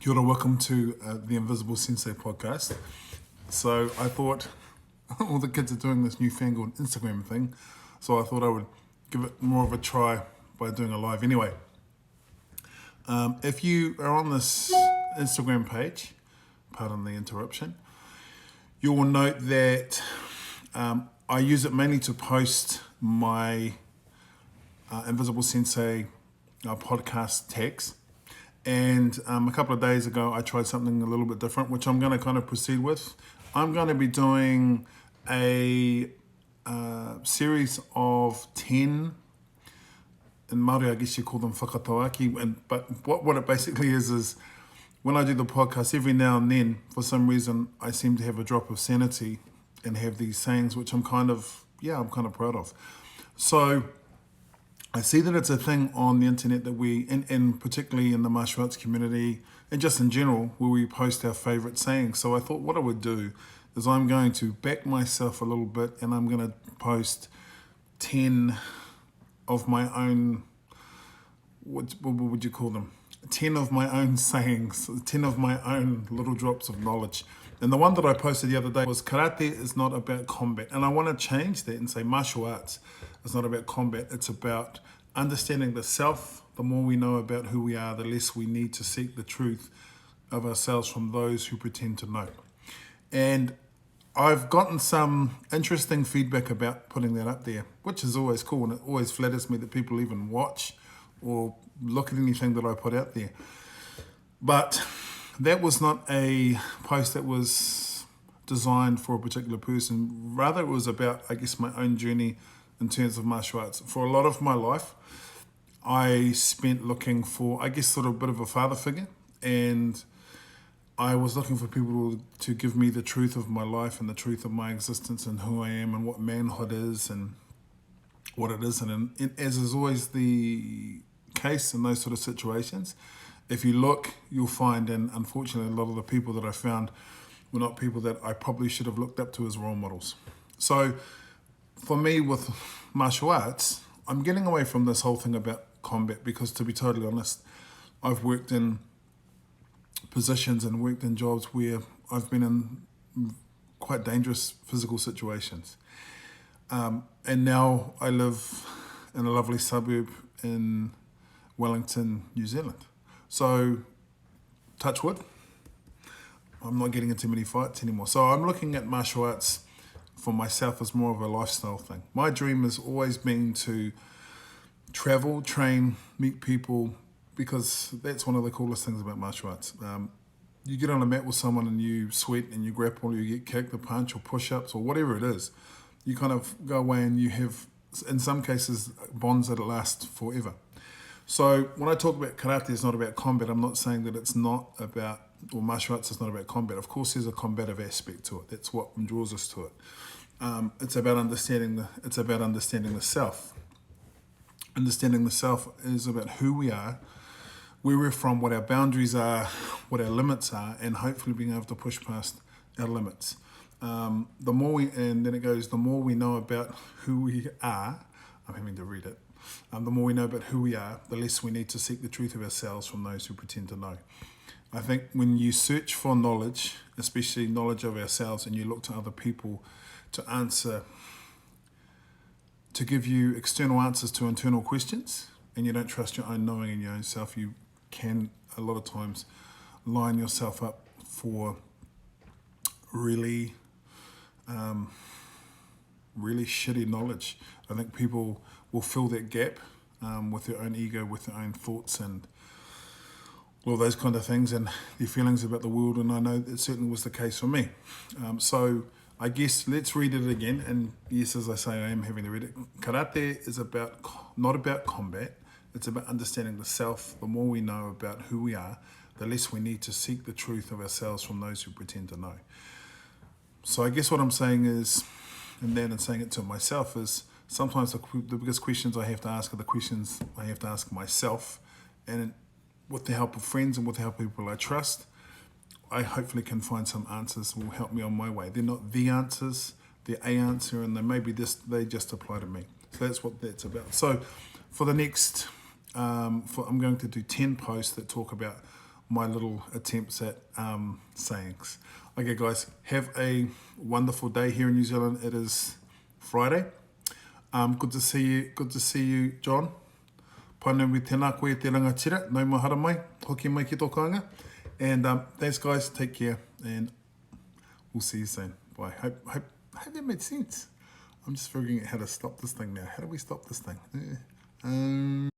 Kia ora, welcome to the Invisible Sensei podcast. So I thought all the kids are doing this newfangled Instagram thing, so I thought I would give it more of a try by doing a live anyway. If you are on this Instagram page, pardon the interruption, you will note that I use it mainly to post my Invisible Sensei podcast tags. And a couple of days ago, I tried something a little bit different, which I'm going to kind of proceed with. I'm going to be doing a series of 10, in Māori, I guess you call them whakatauaki, but what it basically is when I do the podcast, every now and then, for some reason, I seem to have a drop of sanity and have these sayings, which I'm kind of proud of. So I see that it's a thing on the internet that and particularly in the martial arts community and just in general, where we post our favorite sayings. So I thought what I would do is I'm going to back myself a little bit and I'm going to post 10 of my own, what would you call them? 10 of my own sayings, 10 of my own little drops of knowledge. And the one that I posted the other day was karate is not about combat. And I want to change that and say martial arts is not about combat. It's about understanding the self. The more we know about who we are, the less we need to seek the truth of ourselves from those who pretend to know. And I've gotten some interesting feedback about putting that up there, which is always cool. And it always flatters me that people even watch or look at anything that I put out there. But that was not a post that was designed for a particular person. Rather, it was about, I guess, my own journey in terms of martial arts. For a lot of my life, I spent looking for, I guess, sort of a bit of a father figure. And I was looking for people to give me the truth of my life and the truth of my existence and who I am and what manhood is and what it isn't. And as is always the case in those sort of situations, if you look, you'll find, and unfortunately a lot of the people that I found were not people that I probably should have looked up to as role models. So for me with martial arts, I'm getting away from this whole thing about combat because, to be totally honest, I've worked in positions and worked in jobs where I've been in quite dangerous physical situations. And now I live in a lovely suburb in Wellington, New Zealand. So, touch wood, I'm not getting into many fights anymore. So I'm looking at martial arts for myself as more of a lifestyle thing. My dream has always been to travel, train, meet people, because that's one of the coolest things about martial arts. You get on a mat with someone and you sweat and you grapple, or you get kicked or punch or push-ups or whatever it is. You kind of go away and you have, in some cases, bonds that last forever. So when I talk about karate, it's not about combat. I'm not saying that it's not about, or martial arts is not about combat. Of course, there's a combative aspect to it. That's what draws us to it. It's about understanding the self. Understanding the self is about who we are, where we're from, what our boundaries are, what our limits are, and hopefully being able to push past our limits. The more we know about who we are, I'm having to read it. The more we know about who we are, the less we need to seek the truth of ourselves from those who pretend to know. I think when you search for knowledge, especially knowledge of ourselves, and you look to other people to answer, to give you external answers to internal questions, and you don't trust your own knowing in your own self, you can a lot of times line yourself up for really shitty knowledge. I think people will fill that gap with their own ego, with their own thoughts and all those kind of things and their feelings about the world, and I know it certainly was the case for me. So I guess let's read it again, and yes, as I say, I am having to read it. Karate is not about combat, it's about understanding the self. The more we know about who we are, the less we need to seek the truth of ourselves from those who pretend to know. So I guess what I'm saying is, and saying it to myself, is sometimes the biggest questions I have to ask are the questions I have to ask myself, and with the help of friends and with the help of people I trust, I hopefully can find some answers that will help me on my way. They're not the answers, they're a answer, and they just apply to me. So that's what that's about. So for the next, I'm going to do 10 posts that talk about my little attempts at sayings. Okay, guys, have a wonderful day here in New Zealand. It is Friday. Good to see you. Good to see you, John. Panewi tēnā koe te rangatira. Nau mahara mai. Hoki mai ki tō kāinga. And thanks, guys. Take care. And we'll see you soon. Bye. Hope that made sense. I'm just figuring out how to stop this thing now. How do we stop this thing?